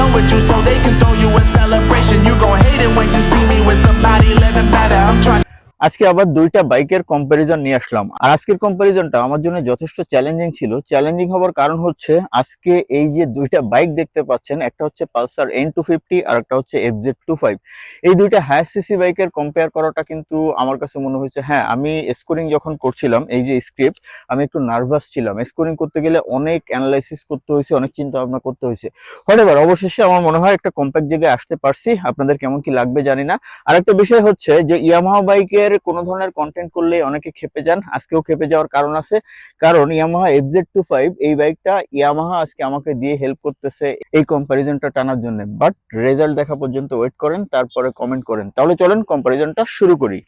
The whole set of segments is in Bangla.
done with you so they can throw you a celebration. You gon' hate it when you see me with somebody living better. I'm trying. আজকে আবার দুইটা বাইকের কম্পারিজন নিয়ে আসলাম। আর আজকের কম্পারিজনটা আমার জন্য যথেষ্ট চ্যালেঞ্জিং ছিল। চ্যালেঞ্জিং হওয়ার কারণ হচ্ছে আজকে এই যে দুইটা বাইক দেখতে পাচ্ছেন, একটা হচ্ছে পালসার N250 আর একটা হচ্ছে FZ25। এই দুইটা হায়ার সিসি বাইকের কম্পেয়ার করাটা কিন্তু আমার কাছে মনে হয়েছে, হ্যাঁ আমি স্কোরিং যখন করছিলাম এই যে স্ক্রিপ্ট, আমি একটু নার্ভাস ছিলাম। স্কোরিং করতে গেলে অনেক অ্যানালাইসিস করতে হয়েছে, অনেক চিন্তা ভাবনা করতে হয়েছে। হোয়াটএভার, অবশেষে আমার মনে হয় একটা কম্প্যাক্ট জায়গায় আসতে পারছি। আপনাদের কেমন কি লাগবে জানি না। আর একটা বিষয় হচ্ছে যে ইয়ামাহা বাইকের কোন ধরনের কন্টেন্ট করলে অনেকে খেপে যান, আজকেও খেপে যাওয়ার কারণ আছে। কারণ ইয়ামাহা FZ25 এই বাইকটা ইয়ামাহা আজকে আমাকে দিয়ে হেল্প করতেছে এই কম্পারিজনটা টানার জন্য। বাট রেজাল্ট দেখা পর্যন্ত ওয়েট করেন, তারপরে কমেন্ট করেন। তাহলে চলেন কম্পারিজনটা শুরু করি।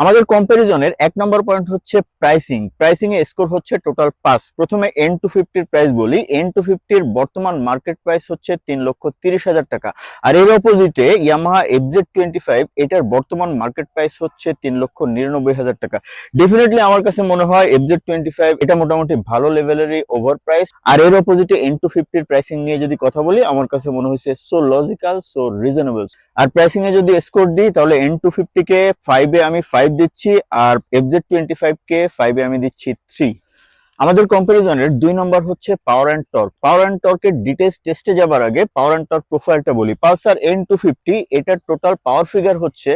আমাদের কম্পারিজনের এক নম্বর পয়েন্ট হচ্ছে প্রাইসিং। প্রাইসিং এ স্কোর হচ্ছে টোটাল 5। প্রথমে N250 প্রাইস বলি। N250 বর্তমান মার্কেট প্রাইস হচ্ছে 3,30,000 টাকা। আর এর অপোজিটে ইয়ামাহা FZ25 এটার বর্তমান মার্কেট প্রাইস হচ্ছে 3,99,000 টাকা। ডেফিনেটলি আমার কাছে মনে হয় FZ25 এটা মোটামুটি ভালো লেভেলেরই ওভার প্রাইস। আর এর অপোজিটে N250 প্রাইসিং নিয়ে যদি কথা বলি, আমার কাছে মনে হয়েছে সো লজিক্যাল, সো রিজনেবল। আর প্রাইসিং এ যদি স্কোর দিই তাহলে N250 কে 5 এ আমি 5 দিচ্ছি, আর FZ25 কে 5 এ আমি দিচ্ছি 3। আমাদের কম্পারিজনের 2 নম্বর হচ্ছে power and torque. Power and টর্কের ডিটেইলস টেস্টে যাবার আগে পাওয়ার অ্যান্ড টর্ক প্রোফাইলটা বলি। পালসার N250 এটার টোটাল পাওয়ার ফিগার হচ্ছে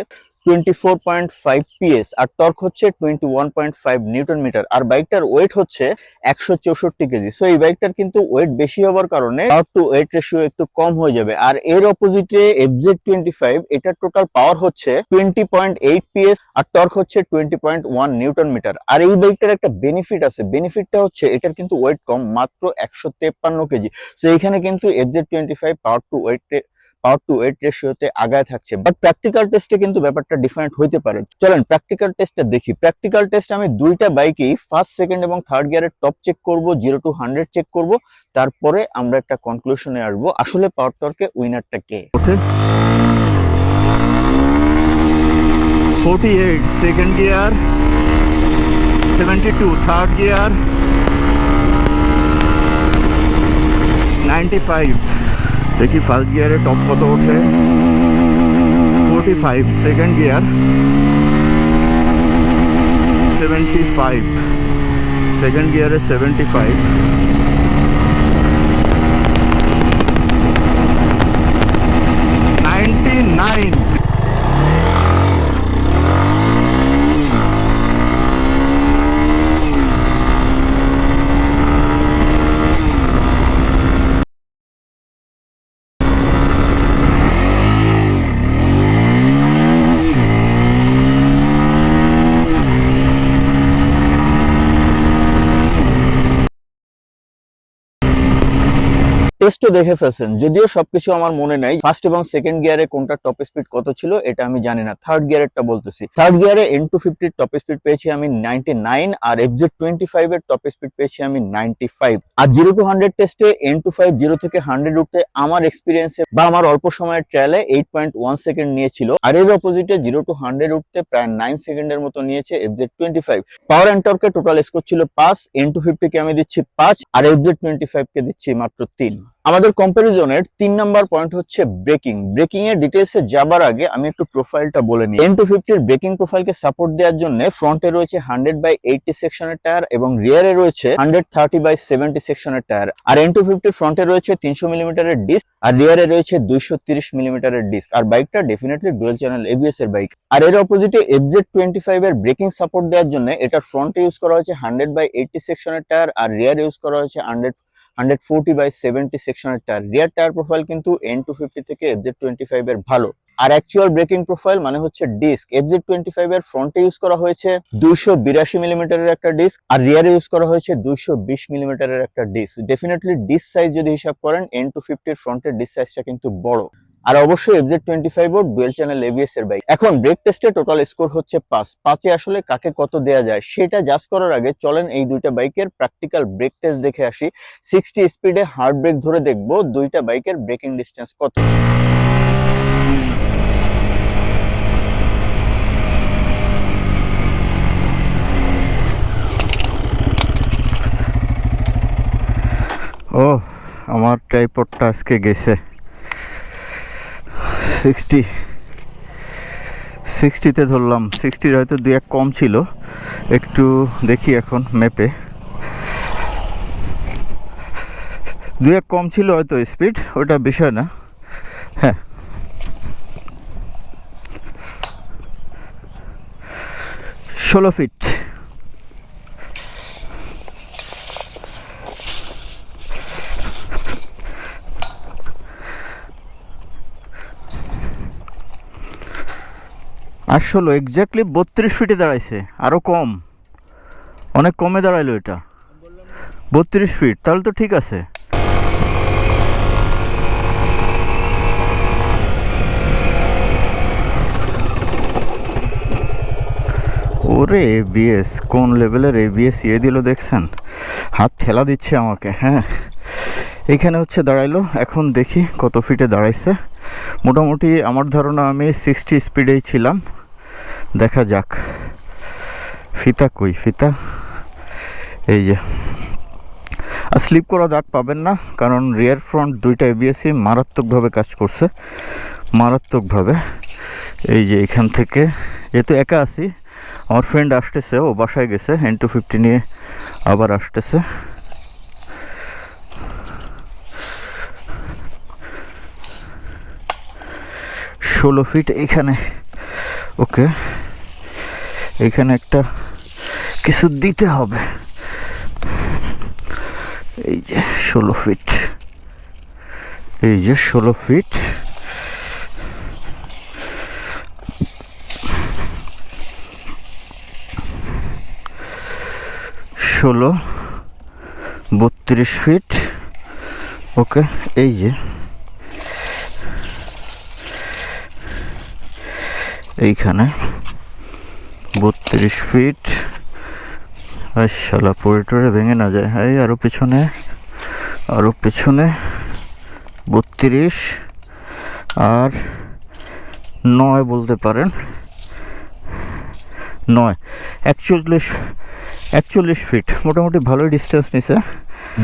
24.5 PS আর টর্ক হচ্ছে 21.5 নিউটন মিটার। আর বাইকটার ওয়েট হচ্ছে 164 কেজি। সো এই বাইকটার কিন্তু ওয়েট বেশি হওয়ার কারণে পাওয়ার টু ওয়েট রেশিও একটু কম হয়ে যাবে। আর এর অপোজিটে FZ25 এটার টোটাল পাওয়ার হচ্ছে 20.8 PS আর টর্ক হচ্ছে 20.1 নিউটন মিটার। আর এই বাইকটার একটা বেনিফিট আছে, বেনিফিটটা হচ্ছে এটার কিন্তু ওয়েট কম, মাত্র 153 কেজি। সো এখানে কিন্তু FZ25 পাওয়ার টু ওয়েট রেশিওতে আগায় থাকছে। বাট প্র্যাকটিক্যাল টেস্টে কিন্তু ব্যাপারটা ডিফারেন্ট হইতে পারে। চলেন প্র্যাকটিক্যাল টেস্টটা দেখি। প্র্যাকটিক্যাল টেস্ট আমি দুইটা বাইকেই ফার্স্ট, সেকেন্ড এবং থার্ড গিয়ারের টপ চেক করব, 0 to 100 চেক করব। তারপরে আমরা একটা কনক্লুশনে আসবো আসলে পাওয়ার টর্কে উইনারটা কে। 48 সেকেন্ড গিয়ার, 72 থার্ড গিয়ার, 95 দেখি ফার্স্ট গিয়ারে টপ কত ওঠে। 45 সেকেন্ড গিয়ার, 75 সেকেন্ড গিয়ারে, 75 99। টেস্টও দেখে ফেলছেন, যদিও সবকিছু আমার মনে নাই। ফার্স্ট এবং সেকেন্ড গিয়ারে কোনটা টপ স্পিড কত ছিল এটা আমি জানি না। থার্ড গিয়ারেরটা বলতেছি। থার্ড গিয়ারে N250 টপ স্পিড পেয়েছি আমি 99 আর FZ25 এর টপ স্পিড পেয়েছি আমি 95। আর 0 to 100 টেস্টে N25 0 থেকে 100 উঠতে আমার এক্সপিরিয়েন্সে বা আমার অল্প সময়ের ট্রায়ালে 8.1 সেকেন্ড নিয়েছিল। আর এর অপোজিটে 0 to 100 উঠতে প্রায় 9 সেকেন্ডের মতো নিয়েছে FZ25। পাওয়ার অ্যান্ড টর্কে টোটাল স্কোর ছিল 5। N250 কে আমি দিচ্ছি 5 আর FZ25 কে দিচ্ছি মাত্র 3। আমাদের কম্পারিজনের 3 নাম্বার পয়েন্ট হচ্ছে ব্রেকিং। ব্রেকিং এর ডিটেইলসে যাবার আগে আমি একটু প্রোফাইলটা বলে নিই। N250 এর ব্রেকিং প্রোফাইলকে সাপোর্ট দেওয়ার জন্য ফ্রন্টে রয়েছে 100/80 সেকশনের টায়ার এবং রিয়ারে রয়েছে 130/70 সেকশনের টায়ার। আর N250 ফ্রন্টে রয়েছে 300 মিলিমিটারের ডিস্ক আর রিয়ারে রয়েছে 230 মিলিমিটারের ডিস্ক। আর বাইকটা ডেফিনেটলি ডুয়াল চ্যানেল ABS এর বাইক। আর এর অপোজিটে FZ25 এর ব্রেকিং সাপোর্ট দেওয়ার জন্য এটার ফ্রন্টে ইউজ করা হয়েছে 100/80 সেকশনের টায়ার আর রিয়ারে ইউজ করা হয়েছে 140/70 সেকশনের টায়ার। রিয়ার টায়ার প্রোফাইল কিন্তু N250 থেকে FZ25 এর ভালো। আর অ্যাকচুয়াল ব্রেকিং প্রোফাইল মানে হচ্ছে ডিস্ক। FZ25 এর ফ্রন্টে ইউজ করা হয়েছে 282 মিলিমিটারের একটা ডিস্ক আর রিয়ারে ইউজ করা হয়েছে 220 মিলিমিটারের একটা ডিস্ক। ডেফিনেটলি ডিস্ক সাইজ যদি হিসাব করেন N250 এর ফ্রন্টের ডিস্ক সাইজটা কিন্তু বড়। আর অবশ্যই FZ25 ও ডুয়াল চ্যানেল ABS এর বাইক। এখন ব্রেক টেস্টে টোটাল স্কোর হচ্ছে 5। 5 এ আসলে কাকে কত দেয়া যায় সেটা জাজ করার আগে চলেন এই দুইটা বাইকের প্র্যাকটিক্যাল ব্রেক টেস্ট দেখে আসি। 60 স্পিডে হার্ড ব্রেক ধরে দেখবো দুইটা বাইকের ব্রেকিং ডিস্টেন্স কত। ও আমার ট্রাইপডটা আজকে গেছে। 60তে ধরলাম, 60 হয়তো 2-1 কম ছিল, একটু দেখি এখন ম্যাপে, 2-1 কম ছিল হয়তো স্পিড, ওটা বিষয় না। হ্যাঁ, 16 ফিট। আসলে এক্স্যাক্টলি 32 ফিটে দাঁড়াইছে, আরো কম, অনেক কমে দাঁড়াইলো এটা, 32 ফিট, তাহলে তো ঠিক আছে। ওরে এবিএস, কোন লেভেলের এবিএস ইয়ে দিল দেখছেন, হাত ঠেলা দিচ্ছে আমাকে। হ্যাঁ, এখানে হচ্ছে দাঁড়াইলো, এখন দেখি কত ফিটে দাঁড়াইছে। মোটামুটি আমার ধারণা আমি 60 স্পিডেই ছিলাম, দেখা যাক। ফিতা কই, ফিতা এই যে। আর স্লিপ করা দাগ পাবেন না, কারণ রিয়ার ফ্রন্ট দুইটা এবিএসই মারাত্মকভাবে কাজ করছে, মারাত্মকভাবে। এই যে এখান থেকে, যেহেতু একা আছি, আমার ফ্রেন্ড আসতেছে, ও বাসায় গেছে, N250 নিয়ে আবার আসতেছে। ষোলো ফিট এইখানে, ওকে, এখানে একটা কিছু দিতে হবে। এই যে 16 ফিট, এই যে 16 ফিট। ষোলো, 32 ফিট, ওকে। এই যে এইখানে 32 ফিট। শালা পড়ে টরে ভেঙে না যায়। এই আরো পিছনে, আরো পিছনে 32 আর 9 বলতে পারেন, 9, 41 ফিট, মোটামুটি ভালোই ডিস্টেন্স নিছে।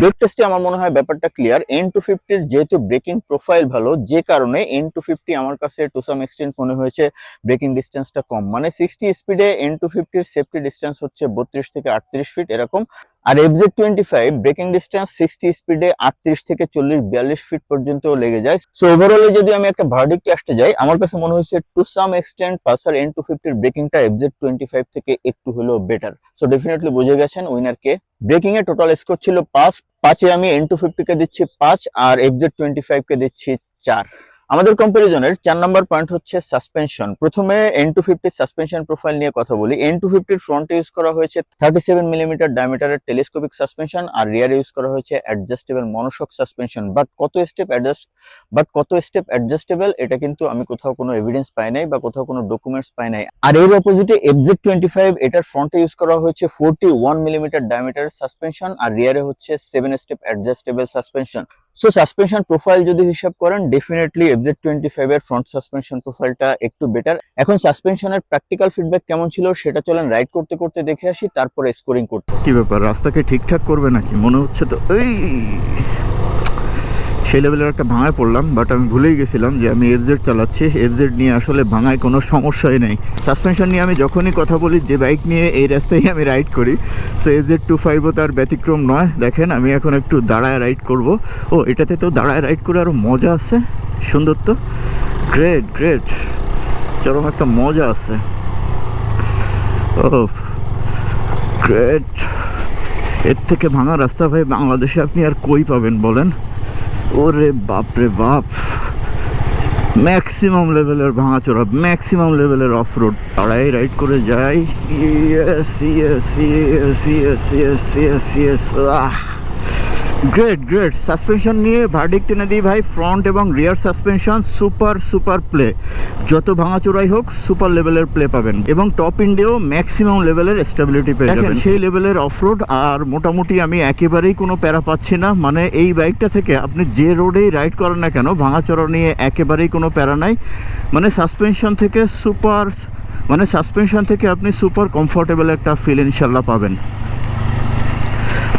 ব্রেক টেস্টে আমার মনে হয় ব্যাপারটা ক্লিয়ার। N250 এর যেহেতু ব্রেকিং প্রোফাইল ভালো, যে কারণে N250 আমার কাছে টু সাম এক্সটেন্ট মনে হয়েছে ব্রেকিং ডিস্টেন্সটা কম। মানে 60 স্পিডে N250 এর সেফটি ডিস্টেন্স হচ্ছে 32 থেকে 38 ফিট এরকম, আর FZ25 ব্রেকিং ডিস্টেন্স 60 স্পিডে 38 থেকে 40-42 ফিট পর্যন্ত লেগে যায়। সো ওভারঅলে যদি আমি একটা ভার্ডিক্টে আসতে যাই, আমার কাছে মনে হয়েছে two some extent Pulsar N250 এর ব্রেকিংটা FZ25 থেকে একটু হলেও বেটার। সো ডেফিনেটলি বুঝে গেছেন winner K. Breaking a total score ছিল 5 এ আমি N250 কে দিচ্ছি 5 আর FZ25 কে দিচ্ছি 4। আমাদের কম্পারিজনের 4 নম্বর পয়েন্ট হচ্ছে সাসপেনশন। প্রথমে N250 সাসপেনশন প্রোফাইল নিয়ে কথা বলি। N250 এর ফ্রন্টে ইউজ করা হয়েছে 37 মিলিমিটার ডায়ামিটারের টেলিস্কোপিক সাসপেনশন, আর রিয়ারে ইউজ করা হয়েছে অ্যাডজাস্টেবল মনোশক সাসপেনশন। বাট কত স্টেপ অ্যাডজাস্টেবল এটা কিন্তু আমি কোথাও কোনো এভিডেন্স পাই নাই বা কোথাও কোনো ডকুমেন্টস পাই নাই। আর এর অপোজিটে FZ25 এটার ফ্রন্টে ইউজ করা হয়েছে 41 মিলিমিটার ডায়ামিটারের সাসপেনশন, আর রিয়ারে হচ্ছে 7 step adjustable suspension. So suspension profile যদি হিসাব করেন, ডেফিনেটলি FZ25 এর ফ্রন্ট সাসপেনশন প্রোফাইলটা একটু বেটার। এখন সাসপেনশনের প্র্যাকটিক্যাল ফিডব্যাক কেমন ছিল সেটা চলেন রাইড করতে করতে দেখে আসি, তারপরে স্কোরিং করতে। কি ব্যাপার, রাস্তাকে ঠিকঠাক করবে নাকি মনে হচ্ছে তো। এই সেই লেভেলের একটা ভাঙায় পড়লাম, বাট আমি ভুলেই গেছিলাম যে আমি FZ চালাচ্ছি। FZ নিয়ে আসলে ভাঙায় কোনো সমস্যাই নেই। সাসপেনশন নিয়ে আমি যখনই কথা বলি, যে বাইক নিয়ে এই রাস্তায় আমি রাইড করি, সো FZ25ও তার ব্যতিক্রম নয়। দেখেন আমি এখন একটু দাঁড়ায় রাইড করব। ও, এটাতে তো দাঁড়ায় রাইড করে আরও মজা আছে, সুন্দর তো, গ্রেট, চরম একটা মজা আছে। ও গ্রেট, এর থেকে ভাঙা রাস্তা ভাই বাংলাদেশে আপনি আর কই পাবেন বলেন? ওরে বাপ রে বাপ, ম্যাক্সিমাম লেভেলের ভাঙাচোরা, ম্যাক্সিমাম লেভেলের অফ রোড, তারাই রাইড করে যাই। গ্রেট। সাসপেনশন নিয়ে ভার্ডিক্ট এনে দিই ভাই, ফ্রন্ট এবং রিয়ার সাসপেনশন সুপার প্লে। যত ভাঙাচোরাই হোক সুপার লেভেলের প্লে পাবেন, এবং টপ ইন্ডেও ম্যাক্সিমাম লেভেলের স্টেবিলিটি পেয়ে যাবেন, সেই লেভেলের অফরোড। আর মোটামুটি আমি একেবারেই কোনো প্যারা পাচ্ছি না। মানে এই বাইকটা থেকে আপনি যে রোডেই রাইড করেন না কেন, ভাঙাচোরা নিয়ে একেবারেই কোনো প্যারা নাই। মানে সাসপেনশন থেকে আপনি সুপার কমফোর্টেবল একটা ফিল ইনশাল্লাহ পাবেন।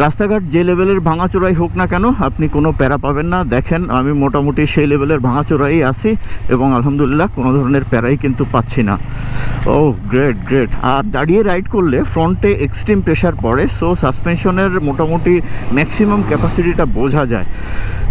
রাস্তাঘাট যে লেভেলের ভাঙাচোরাই হোক না কেন আপনি কোনো প্যারা পাবেন না। দেখেন আমি মোটামুটি সেই লেভেলের ভাঙাচোরাই আছি এবং আলহামদুলিল্লাহ কোনো ধরনের প্যারাই কিন্তু পাচ্ছি না। ও গ্রেট গ্রেট। আর দাঁড়িয়ে রাইড করলে ফ্রন্টে এক্সট্রিম প্রেশার পড়ে, সো সাসপেনশনের মোটামুটি ম্যাক্সিমাম ক্যাপাসিটিটা বোঝা যায়।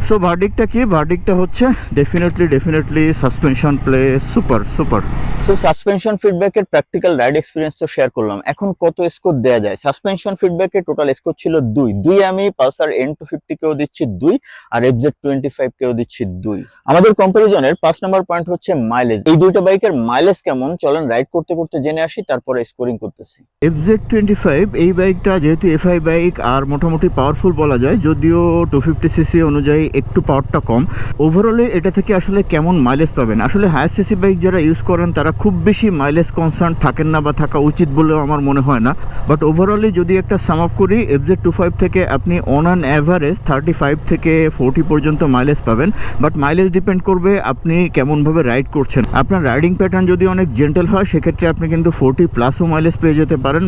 সো ভার্ডিক্টটা কি? ভার্ডিক্টটা হচ্ছে definitely suspension play super super. So suspension ফিডব্যাকের প্র্যাকটিক্যাল রাইড এক্সপিরিয়েন্স তো শেয়ার করলাম। এখন কত স্কোর দেওয়া যায়? সাসপেনশন ফিডব্যাকের টোটাল স্কোর ছিল 2 আমি পালসার N250 কেও দিচ্ছি 2 আর FZ25 কেও দিচ্ছি 2। আমাদের কম্পারিজনের 5 নম্বর পয়েন্ট হচ্ছে মাইলেজ। এই দুইটা বাইকের মাইলেজ কেমন চলেন রাইড করতে করতে জেনে আসি, তারপরে স্কোরিং করতেছি। FZ25 এই বাইকটা যেহেতু এফআই বাইক আর মোটামুটি পাওয়ারফুল বলা যায়, যদিও 250cc অনুযায়ী একটু পাওয়ারটা কম। ওভারঅলে এটা থেকে আসলে কেমন মাইলেজ পাবেন? আসলে হায়ার সিসি বাইক যারা ইউজ করেন তারা খুব বেশি মাইলেজ কনসার্ন থাকেন না বা থাকা উচিত বলেও আমার মনে হয় না। বাট ওভারঅলি যদি একটা সাম আপ করি, FZ25 থেকে আপনি অন অ্যান অ্যাভারেজ 35 থেকে 40 পর্যন্ত মাইলেজ পাবেন। বাট মাইলেজ ডিপেন্ড করবে আপনি কেমনভাবে রাইড করছেন। আপনার রাইডিং প্যাটার্ন যদি অনেক জেন্টেল হয় সেক্ষেত্রে আপনি কিন্তু 40+ মাইলেজ পেয়ে যেতে পারেন।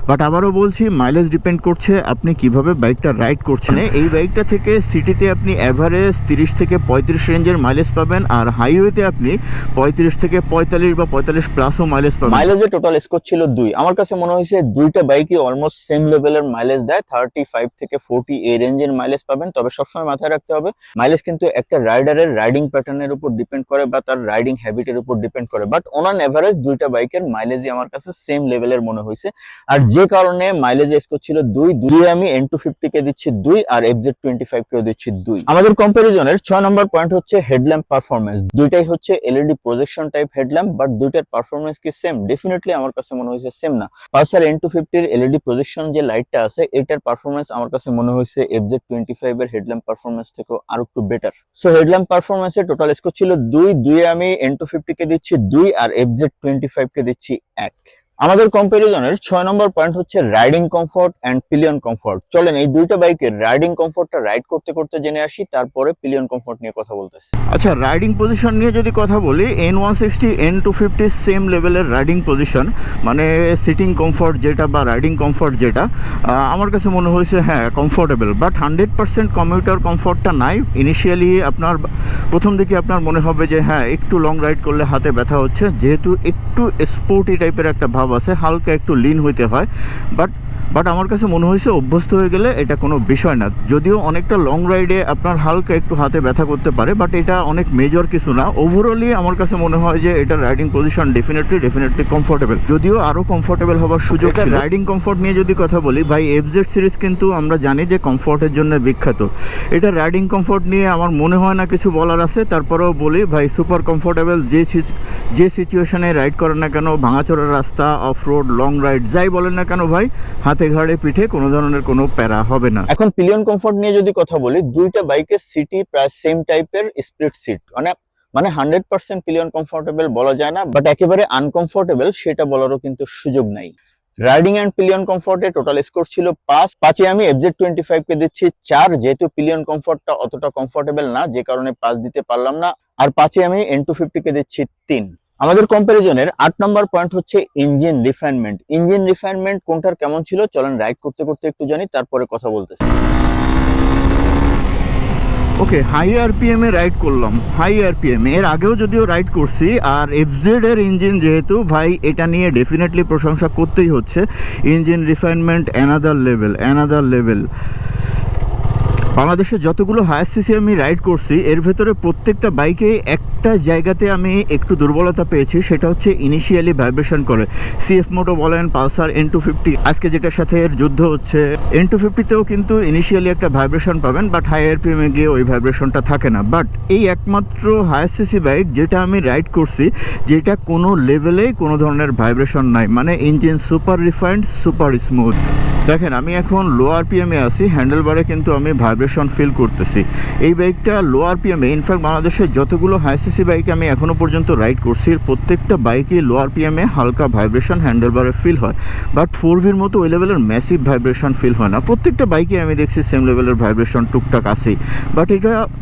বাট আবারও বলছি, মাইলেজ ডিপেন্ড করছে আপনি কিভাবে বাইকটা রাইড করছেন। এই বাইকটা থেকে সিটিতে আপনি অ্যাভারেজ 30 থেকে 35 রেঞ্জের মাইলেজ পাবেন, আর হাইওয়েতে আপনি 35 থেকে 45 বা 45+ও মাইলেজ পাবেন। মাইলেজে টোটাল স্কোর ছিল 2। আমার কাছে মনে হয়েছে দুইটা বাইকই অলমোস্ট সেম লেভেলের মাইলেজ দেয়। 35 থেকে 40 এই রেঞ্জের মাইলেজ পাবেন। তবে সবসময় মাথায় রাখতে হবে মাইলেজ কিন্তু একটা রাইডারের রাইডিং প্যাটার্নের উপর ডিপেন্ড করে বা তার রাইডিং হ্যাবিটের উপর ডিপেন্ড করে। বাট অন অ্যান এভারেজ দুইটা বাইকের মাইলেজই আমার কাছে সেম লেভেলের মনে হয়েছে। আর যে কারণে মাইলেজে স্কোর ছিল 2 আমি N250 কে দিচ্ছি 2 আর FZ25 কেও দিচ্ছি 2। আমাদের কম্পারিজনের 6 নম্বর পয়েন্ট হচ্ছে হেডল্যাম্প পারফরমেন্স। দুইটাই হচ্ছে LED projection type headlamp, but দুইটার পারফরমেন্স কি সেম? ডেফিনেটলি আমার কাছে মনে হয়েছে সেম না। পালসার N250 এর এলইডি প্রজেকশন যে লাইটটা আছে এটার পারফরমেন্স আমার কাছে মনে হয়েছে FZ25 এর হেডল্যাম্প পারফরমেন্স থেকে আরো একটু বেটার। সো হেডল্যাম্প পারফরমেন্সের টোটাল স্কোর ছিল 2 আমি N250 কে দিচ্ছি 2 আর FZ25 কে দিচ্ছি 1। আমাদের কম্পারিজনের 6 নম্বর পয়েন্ট হচ্ছে riding comfort and pillion comfort. চলেন এই দুইটা বাইকের রাইডিং কমফোর্টটা রাইড করতে করতে জেনে আসি, তারপরে পিলিয়ন কমফোর্ট নিয়ে কথা বলতেছি। আচ্ছা, রাইডিং পজিশন নিয়ে যদি কথা বলি, N160 N250 সেম লেভেলের রাইডিং পজিশন, মানে সিটিং কমফোর্ট যেটা বা রাইডিং কমফোর্ট যেটা আমার কাছে মনে হয়েছে হ্যাঁ কমফোর্টেবল। বাট 100% কমিউটার কমফোর্টটা নাই। ইনিশিয়ালি আপনার প্রথম দিকে আপনার মনে হবে যে হ্যাঁ একটু লং রাইড করলে হাতে ব্যথা হচ্ছে, যেহেতু একটু স্পোর্টি টাইপের একটা ভাব আছে, হালকা একটু লিন হইতে হয়। বাট আমার কাছে মনে হয়েছে অভ্যস্ত হয়ে গেলে এটা কোনো বিষয় না। যদিও অনেকটা লং রাইডে আপনার হালকা একটু হাতে ব্যথা করতে পারে, বাট এটা অনেক মেজর কিছু না। ওভারঅলি আমার কাছে মনে হয় যে এটা রাইডিং পজিশন ডেফিনেটলি কমফোর্টেবল, যদিও আরো কমফোর্টেবল হওয়ার সুযোগ ছিল। রাইডিং কমফোর্ট নিয়ে যদি কথা বলি, ভাই এফজেড সিরিজ কিন্তু আমরা জানি যে কমফোর্টের জন্য বিখ্যাত। এটা রাইডিং কমফোর্ট নিয়ে আমার মনে হয় না কিছু বলার আছে। তারপরেও বলি ভাই সুপার কমফোর্টেবল। যে সিচুয়েশনে রাইড করেন না কেন, ভাঙাচোরা রাস্তা, অফ রোড, লং রাইড যাই বলেন না কেন ভাই, হাতে ঘাড়ে পিঠে কোনো ধরনের কোনো প্যারা হবে না। এখন পিলিয়ন কমফোর্ট নিয়ে যদি কথা বলি, দুইটা বাইকের সিটই প্রায় সেম টাইপের স্প্লিট সিট, মানে 100% পিলিয়ন কমফোর্টেবল বলা যায় না, বাট একেবারে আনকমফোর্টেবল সেটা বলারও কিন্তু সুযোগ নাই। রাইডিং এন্ড পিলিয়ন কমফোর্টে টোটাল স্কোর ছিল 5 আমি FZ25 কে দিচ্ছি 4, যেহেতু পিলিয়ন কমফোর্টটা অতটা কমফোর্টেবল না যে কারণে 5 দিতে পারলাম না। আর 5 আমি N250 কে দিচ্ছি 3। আমাদের কম্পারিজনের 8 নম্বর পয়েন্ট হচ্ছে ইঞ্জিন রিফাইনমেন্ট। ইঞ্জিন রিফাইনমেন্ট কোনটার কেমন ছিল চলেন রাইড করতে করতে একটু জানি, তারপরে কথা বলতেছি। ওকে, হাই আরপিএম এ রাইড করলাম। হাই আরপিএম এর আগেও যদিও রাইড করছি, আর এফজেড এর ইঞ্জিন যেহেতু ভাই এটা নিয়ে ডেফিনেটলি প্রশংসা করতেই হচ্ছে। Engine refinement another level. বাংলাদেশে যতগুলো হায়ার সিসি আমি রাইড করছি এর ভেতরে প্রত্যেকটা বাইকে একটা জায়গাতে আমি একটু দুর্বলতা পেয়েছি, সেটা হচ্ছে ইনিশিয়ালি ভাইব্রেশন করে। সিএফ মোটো বলেন, পালসার N250, আজকে যেটার সাথে এর যুদ্ধ হচ্ছে, N250তেও কিন্তু ইনিশিয়ালি একটা ভাইব্রেশন পাবেন, বাট হাই আরপিএমে গিয়ে ওই ভাইব্রেশনটা থাকে না। বাট এই একমাত্র হায়ার সিসি বাইক যেটা আমি রাইড করছি যেটা কোনো লেভেলেই কোনো ধরনের ভাইব্রেশন নাই, মানে engine super refined, super smooth. দেখেন আমি এখন লো আরপিএমে আছি, হ্যান্ডেল বারে কিন্তু আমি ভাইব্রেশন ফিল করতেছি। এই বাইকটা লো আরপিএমে, ইনফ্যাক্ট বাংলাদেশের যতগুলো হাই সিসি বাইকে আমি এখনও পর্যন্ত রাইড করছি প্রত্যেকটা বাইকে লো আরপিএমে হালকা ভাইব্রেশন হ্যান্ডেল বারে ফিল হয়, বাট 4Vর মতো ওই লেভেলের ম্যাসিভ ভাইব্রেশন ফিল হয় না। প্রত্যেকটা বাইকে আমি দেখছি সেম লেভেলের ভাইব্রেশন টুকটাক আসেই,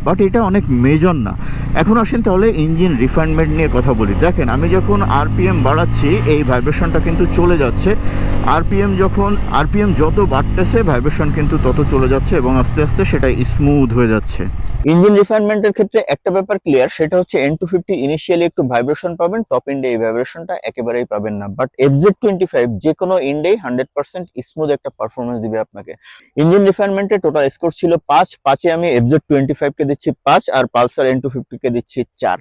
বাট এটা অনেক মেজর না। এখন আসেন তাহলে ইঞ্জিন রিফাইনমেন্ট নিয়ে কথা বলি। দেখেন আমি যখন আরপিএম বাড়াচ্ছি এই ভাইব্রেশনটা কিন্তু চলে যাচ্ছে। আরপিএম যত বাড়তেছে ভাইব্রেশন কিন্তু তত চলে যাচ্ছে এবং আস্তে আস্তে সেটা স্মুথ হয়ে যাচ্ছে। ইঞ্জিন রিফাইনমেন্টের ক্ষেত্রে একটা ব্যাপার ক্লিয়ার, সেটা হচ্ছে N250 ইনিশিয়ালি একটু ভাইব্রেশন পাবেন, টপ এন্ডে এই ভাইব্রেশনটা একেবারেই পাবেন না, বাট FZ25 যে কোনো এন্ডেই 100% স্মুথ একটা পারফরমেন্স দিবে আপনাকে। ইঞ্জিন রিফাইনমেন্টে টোটাল স্কোর ছিল 5 এ আমি FZ25 কে দিচ্ছি 5 আর পালসার N250 কে দিচ্ছি 4।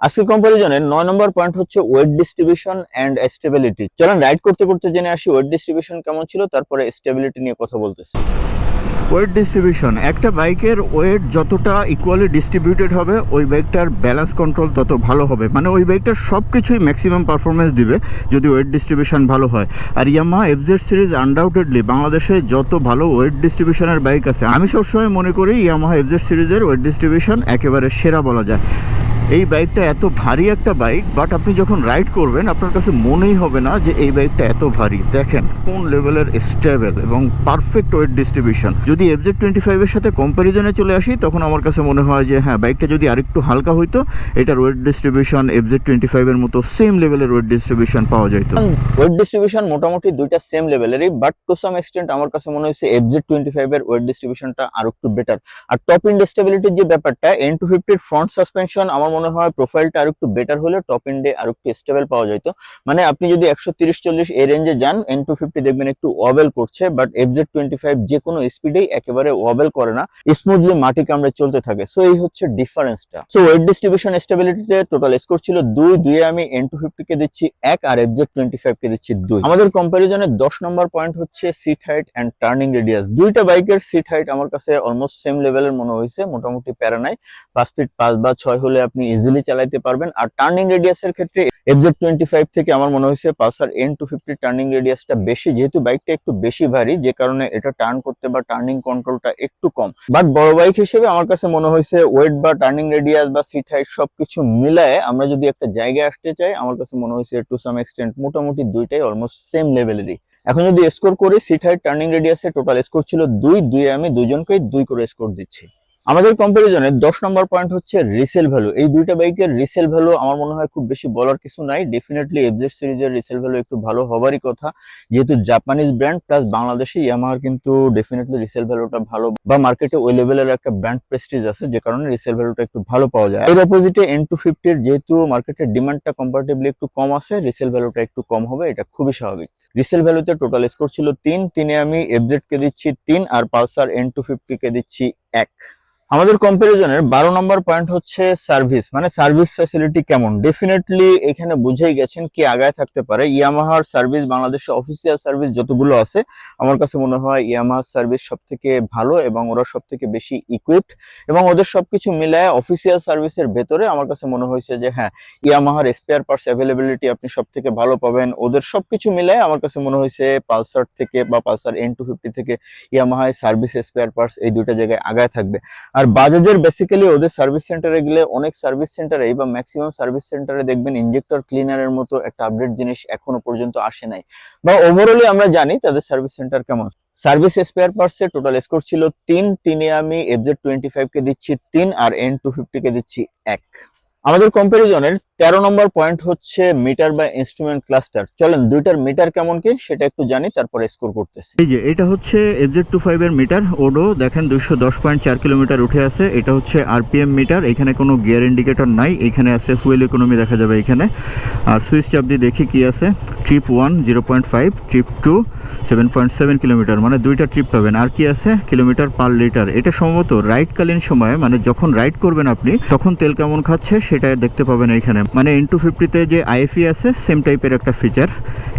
আজকে কম্পারিজনের 9 নম্বর পয়েন্ট হচ্ছে ওয়েট ডিস্ট্রিবিউশন এন্ড স্টেবিলিটি। চলেন রাইড করতে করতে জেনে আসি ওয়েট ডিস্ট্রিবিউশন কেমন ছিল, তারপরে স্টেবিলিটি নিয়ে কথা বলতেছি। ওয়েট ডিস্ট্রিবিউশন, একটা বাইকের ওয়েট যতটা ইকুয়ালি ডিস্ট্রিবিউটেড হবে ওই বাইকটার ব্যালেন্স কন্ট্রোল তত ভালো হবে, মানে ওই বাইকটার সব কিছুই ম্যাক্সিমাম পারফরমেন্স দিবে যদি ওয়েট ডিস্ট্রিবিউশন ভালো হয়। আর ইয়ামাহা FZ সিরিজ আনডাউটেডলি বাংলাদেশে যত ভালো ওয়েট ডিস্ট্রিবিউশনের বাইক আছে, আমি সবসময় মনে করি ইয়ামাহা FZ সিরিজের ওয়েট ডিস্ট্রিবিউশন একেবারে সেরা বলা যায়। এই বাইকটা এত ভারী একটা বাইক, বাট আপনি যখন রাইড করবেন আপনার কাছে মনেই হবে না যে এই বাইকটা এত ভারী। দেখেন কোন লেভেলের স্টেবল এবং পারফেক্ট ওয়েট ডিস্ট্রিবিউশন। যদি FZ25 এর সাথে কম্প্যারিজনে চলে আসি তখন আমার কাছে মনে হয় যে হ্যাঁ, বাইকটা যদি আরেকটু হালকা হইতো এটার ওয়েট ডিস্ট্রিবিউশন FZ25 এর মতো সেম লেভেলের ওয়েট ডিস্ট্রিবিউশন পাওয়া যেত। ওয়েট ডিস্ট্রিবিউশন মোটামুটি দুইটা সেম লেভেলেরই, বাট টু সাম এক্সটেন্ট আমার কাছে মনে হয়েছে FZ25 এর ওয়েট ডিস্ট্রিবিউশনটা আরো একটু বেটার। আর টপ এন্ড স্টেবিলিটির যে ব্যাপারটা, N250 এর ফ্রন্ট সাসপেনশন আমার মনে হয় প্রোফাইলটা আরো একটু বেটার হলে টপ এন্ডে আরো একটু স্টেবল পাওয়া যেত। মানে আপনি যদি 130-40 এই রেঞ্জে যান, N250 দেখবেন একটু ওয়াবেল করছে, বাট FZ25 যে কোনো স্পিডেই একেবারে ওয়াবেল করে না, স্মুথলি মাটি কামড়ে চলতে থাকে। সো এই হচ্ছে ডিফারেন্সটা। সো ওয়েট ডিস্ট্রিবিউশন স্টেবিলিটিতে টোটাল স্কোর ছিল 2 এ আমি N250 কে দিচ্ছি 1 আর FZ25 কে দিচ্ছি 2। আমাদের কম্পারিজনের 10 নম্বর পয়েন্ট হচ্ছে seat height and turning radius. দুইটা বাইকের সিট হাইট আমার কাছে অলমোস্ট সেম লেভেলের মনে হয়েছে, মোটামুটি প্যারা নাই। 5 ফিট 5 বা 6 হলে আপনি ইজিলি চালাইতে পারবেন। আর টার্নিং রেডিয়াসের ক্ষেত্রে FZ25 থেকে আমার মনে হয়েছে পালসার N250 টার্নিং রেডিয়াসটা বেশি, যেহেতু বাইকটা একটু বেশি ভারী যে কারণে এটা টার্ন করতে বা টার্নিং কন্ট্রোলটা একটু কম। বাট বড় বাইক হিসেবে আমার কাছে মনে হয়েছে ওয়েট বা টার্নিং রেডিয়াস বা সিট হাইট সবকিছু মিলায়ে আমরা যদি একটা জায়গায় আসতে চাই, আমার কাছে মনে হয়েছে টু সাম এক্সটেন্ট মোটামুটি দুইটাই অলমোস্ট সেম লেভেলেরই। এখন যদি স্কোর করি, সিট হাইট টার্নিং রেডিয়াসে টোটাল স্কোর ছিল 2 এ আমি দুজনকেই 2 করে স্কোর দিচ্ছি। আমাদের কম্পারিজনে 10 নম্বর পয়েন্ট হচ্ছে রিসেল ভ্যালু। এই দুইটা বাইকের রিসেল ভ্যালু আমার মনে হয় খুব বেশি বলার কিছু নাই। ডেফিনেটলি FZ সিরিজের রিসেল ভ্যালু একটু ভালো হবারই কথা, যেহেতু জাপানিজ ব্র্যান্ড প্লাস বাংলাদেশে ইয়ামাহার কিন্তু ডেফিনেটলি রিসেল ভ্যালুটা ভালো, বা মার্কেটে ওই লেভেলের একটা ব্র্যান্ড প্রেস্টিজ আছে যে কারণে রিসেল ভ্যালুটা একটু ভালো পাওয়া যায়। এর অপোজিটে N250 এর যেহেতু মার্কেটের ডিমান্ডটা কম্পারেটিভলি একটু কম আছে, রিসেল ভ্যালুটা একটু কম হবে, এটা খুবই স্বাভাবিক। রিসেল ভ্যালুতে টোটাল স্কোর ছিল 3 এ আমি FZ কে দিচ্ছি 3 আর পালসার N250 কে দিচ্ছি 1। আমাদের কম্পারিজনের 12 নম্বর পয়েন্ট হচ্ছে সার্ভিস, মানে সার্ভিস ফ্যাসিলিটি কেমন। ডেফিনেটলি এখানে বুঝেই গেছেন কি আগায় থাকতে পারে। ইয়ামাহার সার্ভিস বাংলাদেশে অফিসিয়াল সার্ভিস যতগুলো আছে আমার কাছে মনে হয় ইয়ামাহার সার্ভিস সব থেকে ভালো এবং ওরা সব থেকে বেশি ইকুইপড, এবং ওদের সবকিছু মিলায় অফিসিয়াল সার্ভিসের ভেতরে আমার কাছে মনে হয়েছে যে হ্যাঁ, ইয়ামাহার স্পেয়ার পার্টস অ্যাভেলেবিলিটি আপনি সব থেকে ভালো পাবেন। ওদের সবকিছু মিলায় আমার কাছে মনে হয়েছে পালসার থেকে বা পালসার N250 থেকে ইয়ামাহার সার্ভিস স্পেয়ার পার্টস এই দুইটা জায়গায় আগায় থাকবে। আর বাজাজের বেসিক্যালি ওদের সার্ভিস সেন্টারে গেলে অনেক সার্ভিস সেন্টারে বা ম্যাক্সিমাম সার্ভিস সেন্টারে দেখবেন ইনজেক্টর ক্লিনারের মতো একটা আপডেট জিনিস এখনো পর্যন্ত আসে নাই, বা ওভারঅলি আমরা জানি তাদের সার্ভিস সেন্টার কেমন। সার্ভিস স্পেয়ার পার্টস এর টোটাল স্কোর ছিল 3 এ আমি FZ25 কে দিচ্ছি 3 আর N250 কে দিচ্ছি 1। আমাদের কম্পারিজনের 13 নম্বর পয়েন্ট হচ্ছে মিটার বা ইনস্ট্রুমেন্ট ক্লাস্টার। চলেন দুইটার মিটার কেমন কি সেটা একটু জানি, তারপর স্কোর করতেছি। এই যে এটা হচ্ছে FZ25 এর মিটার ওডো, দেখেন 210.4 কিলোমিটার উঠে আছে। এটা হচ্ছে RPM মিটার, এখানে কোনো গিয়ার ইন্ডিকেটর নাই, এখানে আছে ফুয়েল ইকোনমি দেখা যাবে এখানে। আর সুইচ চাপ দিয়ে দেখি কি আছে। ট্রিপ 1 0.5, ট্রিপ 2 7.7 কিলোমিটার, মানে দুইটা ট্রিপ পাবেন। আর কি আছে, কিলোমিটার পার লিটার। এটা সম্ভবত রাইডকালীন সময়ে, মানে যখন রাইড করবেন আপনি তখন তেল কেমন খাচ্ছে সেটা দেখতে পাবেন এখানে। মানে N250 তে যে IFE আছে সেম টাইপের একটা ফিচার।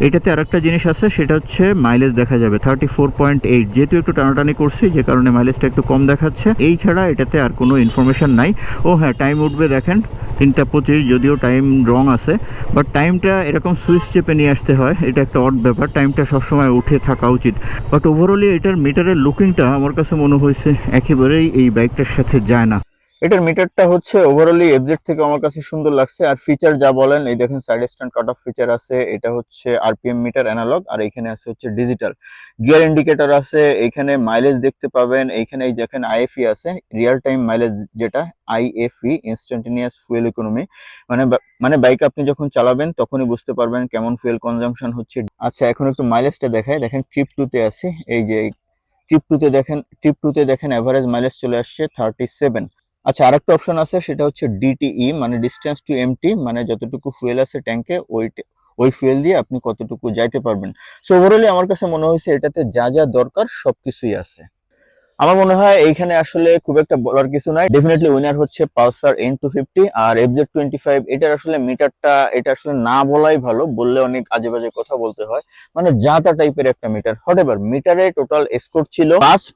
এটাতে আরেকটা জিনিস আছে, সেটা হচ্ছে মাইলেজ দেখা যাবে 34.8, যেহেতু একটু টানাটানি করছি যে কারণে মাইলেজটা একটু কম দেখাচ্ছে। এই ছাড়া এটাতে আর কোনো ইনফরমেশন নাই। ও হ্যাঁ, টাইম উঠবে দেখেন 3:25, যদিও টাইম রং আছে, বাট টাইমটা এরকম সুইচ চেপে নিয়ে আসতে হয়, এটা একটা অড ব্যাপার। টাইমটা সবসময় উঠে থাকা উচিত। বাট ওভারঅলি এটার মিটারের লুকিংটা আমার কাছে মনে হয়েছে একেবারেই এই বাইকটার সাথে যায় না। এটার মিটারটা হচ্ছে ওভারঅলি এফজেড থেকে আমার কাছে সুন্দর লাগছে। আর ফিচার যা বলেন, এই দেখেন side stand cut off feature আছে, এটা হচ্ছে আরপিএম মিটার অ্যানালগ, আর এখানে আছে হচ্ছে ডিজিটাল গিয়ার ইন্ডিকেটর আছে, এখানে মাইলেজ দেখতে পাবেন, এইখানে এই দেখেন আইএফই আছে, রিয়েল টাইম মাইলেজ যেটা আইএফই, ইনস্ট্যান্টেনিয়াস ফুয়েল ইকোনমি, মানে বাইক আপনি যখন চালাবেন তখনই বুঝতে পারবেন কেমন ফুয়েল কনজাম্পশন হচ্ছে। আচ্ছা, এখন একটু মাইলেজটা দেখায়, দেখেন ট্রিপ 2 তে আছে, এই যে ট্রিপ 2 তে দেখেন এভারেজ মাইলেজ চলে আসছে 37। আচ্ছা, আরেকটা অপশন আছে, সেটা হচ্ছে ডিটিই, মানে ডিস্টেন্স টু এমটি, মানে যতটুকু ফুয়েল আছে ট্যাঙ্কে ওই ফুয়েল দিয়ে আপনি কতটুকু যাইতে পারবেন। সো ওভারঅলি আমার কাছে মনে হয়েছে এটাতে যা যা দরকার সবকিছুই আছে। আমার মনে হয় এইখানে আসলে খুব একটা বলার কিছু নাই। ডেফিনেটলি উইনার হচ্ছে পালসার N250। আর FZ25 এটার আসলে মিটারটা, এটা আসলে না বলাই ভালো, বললে অনেক আজে বাজে কথা বলতে হয়, মানে যা তা টাইপের একটা মিটার। হটেভার মিটারে টোটাল স্কোর ছিল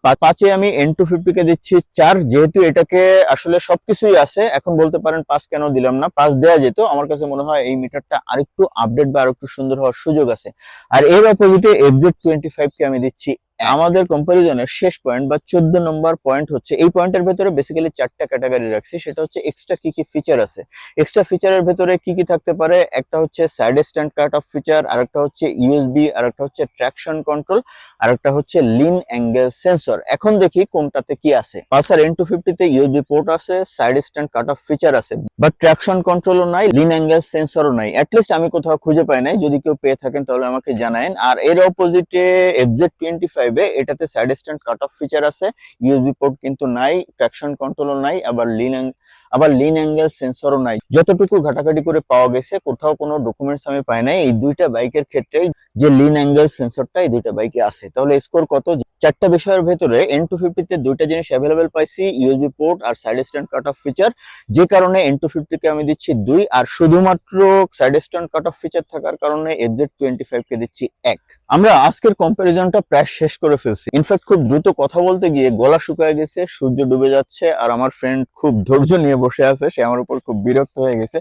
5। আমি N250 কে দিচ্ছি 4, যেহেতু এটাকে আসলে সবকিছুই আছে। এখন বলতে পারেন 5 কেন দিলাম না, 5 দেওয়া যেত। আমার কাছে মনে হয় এই মিটারটা আরেকটু আপডেট বা আরেকটু সুন্দর হওয়ার সুযোগ আছে। আর এর অপোজিটে FZ25 কে আমি দিচ্ছি। আমাদের কম্পারিজনের শেষ পয়েন্ট বা 14 নম্বর পয়েন্ট হচ্ছে, এই পয়েন্টের ভেতরে বেসিক্যালি 4টা ক্যাটাগরি রাখছি। সেটা হচ্ছে এক্সট্রা কি কি ফিচার আছে। এক্সট্রা ফিচারের ভেতরে কি কি থাকতে পারে, একটা হচ্ছে side stand cut off feature, আরেকটা হচ্ছে ইউএসবি, আরেকটা হচ্ছে ট্র্যাকশন কন্ট্রোল, আরেকটা হচ্ছে লিন অ্যাঙ্গেল সেন্সর। এখন দেখি কোনটাতে কি আছে। পালসার N250 তে ইউএসবি পোর্ট আছে, side stand cut off feature আছে, বাট ট্র্যাকশন কন্ট্রোলও নাই, লিন অ্যাঙ্গেল সেন্সরও নাই। অ্যাটলিস্ট আমি কোথাও খুঁজে পাই নাই, যদি কেউ পেয়ে থাকেন তাহলে আমাকে জানায়েন। আর এর অপোজিটে FZ25 এটাতে side stand cut off feature আছে, ইউএসবি পোর্ট কিন্তু নাই, ট্র্যাকশন কন্ট্রোলও নাই, আবার লিন অ্যাঙ্গেল সেন্সরও নাই। যতটুকু ঘাটাঘাটি করে পাওয়া গেছে, কোথাও কোনো ডকুমেন্টস আমি পাই নাই এই দুইটা বাইকের ক্ষেত্রে যে লিন অ্যাঙ্গেল সেন্সরটা এই দুইটা বাইকে আছে। তাহলে স্কোর কত? 4টা বিষয়ের ভেতরে N250 তে দুইটা জিনিস অ্যাভেলেবেল পাইছি, ইউএসবি পোর্ট আর side stand cut off feature, যে কারণে N250 কে আমি দিচ্ছি 2। আর শুধুমাত্র side stand cut off feature থাকার কারণে FZ25 কে দিচ্ছি 1। আমরা আজকের কম্পারিজনটা প্রায় শেষ করে ফেলছি। ইনফ্যাক্ট খুব দ্রুত কথা বলতে গিয়ে গলা শুকায় গেছে, সূর্য ডুবে যাচ্ছে, আর আমার ফ্রেন্ড খুব ধৈর্য নিয়ে বসে আছে, সে আমার উপর খুব বিরক্ত হয়ে গেছে।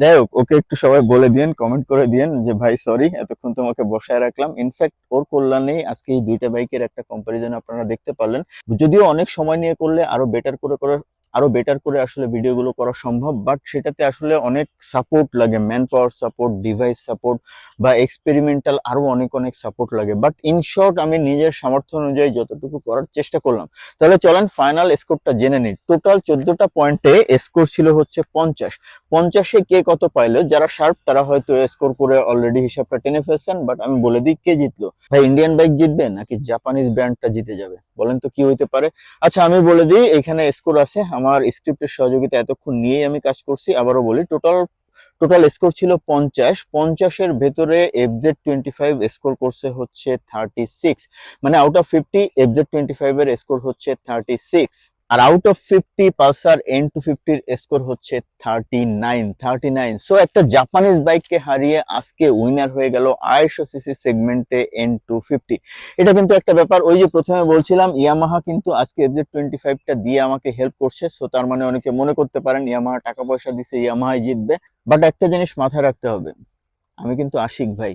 যাই হোক, ওকে একটু সবাই বলে দিন, কমেন্ট করে দিন যে ভাই সরি এতক্ষণ তোমাকে বসায় রাখলাম। ইনফ্যাক্ট ওর কল্যাণেই আজকে এই দুইটা বাইকের একটা কম্পারিজন আপনারা দেখতে পারলেন। যদিও অনেক সময় নিয়ে করলে আরো বেটার করে আসলে ভিডিওগুলো করা সম্ভব, বাট সেটাতে আসলে অনেক সাপোর্ট লাগে, man power support, device support, বা এক্সপেরিমেন্টাল আরো অনেক সাপোর্ট লাগে। বাট ইন শর্ট আমি নিজের সামর্থ্য অনুযায়ী যতটুকু করার চেষ্টা করলাম। তাহলে চলেন ফাইনাল স্কোরটা জেনে নিই। টোটাল 14টা পয়েন্টে স্কোর ছিল হচ্ছে 50। 50-এ কে কত পাইলো? যারা শার্প তারা হয়তো স্কোর করে অলরেডি হিসাবটা টেনে ফেলছেন, বাট আমি বলে দিই কে জিতলো। ভাই, ইন্ডিয়ান বাইক জিতবে নাকি জাপানিজ ব্র্যান্ডটা জিতে যাবে? বলেন তো কি হইতে পারে। আচ্ছা, আমি বলে দিই, এখানে স্কোর আছে, আমার স্ক্রিপ্টের সহযোগিতা এতক্ষণ নিয়ে আমি কাজ করছি। আবারও বলি, টোটাল স্কোর ছিল 50। 50-এর ভেতরে FZ25 স্কোর করছে হচ্ছে 36, মানে আউট অফ 50 FZ25 এর স্কোর হচ্ছে 36। আর আউট অফ 50 পালসার N250 এর স্কোর হচ্ছে 39। সো একটা জাপানিজ বাইককে হারিয়ে আজকে উইনার হয়ে গেল 250 সিসি সেগমেন্টে N250। এটা কিন্তু একটা ব্যাপার। ওই যে প্রথমে বলছিলাম, ইয়ামাহা কিন্তু আজকে FZ25 টা দিয়ে আমাকে হেল্প করছে। সো তার মানে অনেকে মনে করতে পারেন ইয়ামাহা টাকা পয়সা দিছে, ইয়ামাহাই জিতবে। বাট একটা জিনিস মাথায় রাখতে হবে, আমি কিন্তু আশিক ভাই।